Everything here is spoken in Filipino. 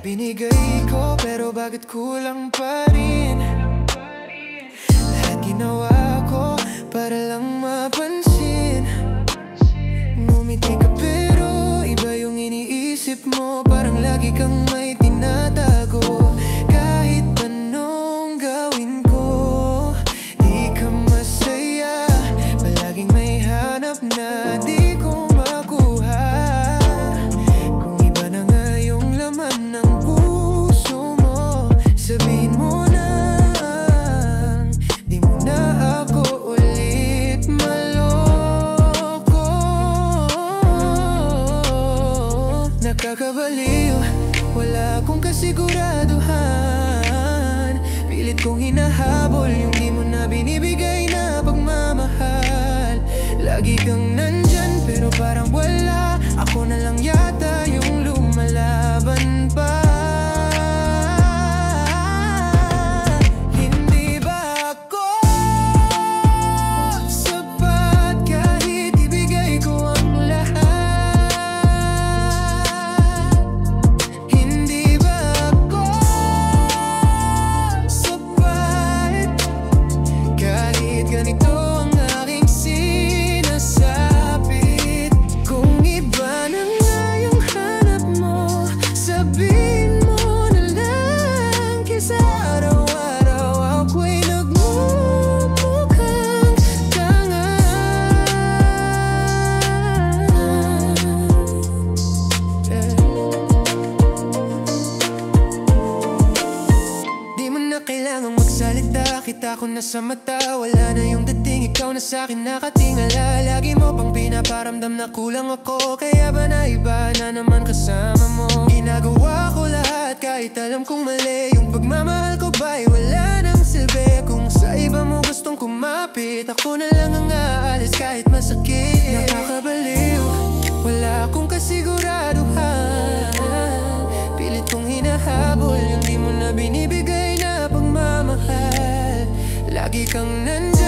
Binigay ko pero bakit kulang pa rin? Lahat ginawa ko para lang mapansin. Ngumiti ka pero iba yung iniisip mo. Parang lagi kang may tinatago. Kahit anong gawin ko, di ka masaya. Palaging may hanap na di ko makuha. Kung iba na nga yung laman ng sabihin mo na, di mo na ako ulit maloko. Nakakabaliw, wala akong kasiguraduhan. Pilit kong hinahabol yung di mo na binibigay na pagmamahal. Lagi kang nandyan pero parang wala. Ako na lang yata yung lumalaban pa. Kailangang magsalita, kita ko na sa mata. Wala na yung dating, ikaw na sa'kin nakatingala. Lagi mo pang pinaparamdam na kulang ako. Kaya ba na iba na naman kasama mo? Ginagawa ko lahat kahit alam kong mali. Yung pagmamahal ko ba'y wala nang silbi? Kung sa iba mo gustong kumapit, ako na lang ang aalis kahit masakit. Nakakabaliw, wala akong kasiguraduhan. Pilit kong hinahabol yung di mo na binibigay na pagmamahal. Lagi kang nandyan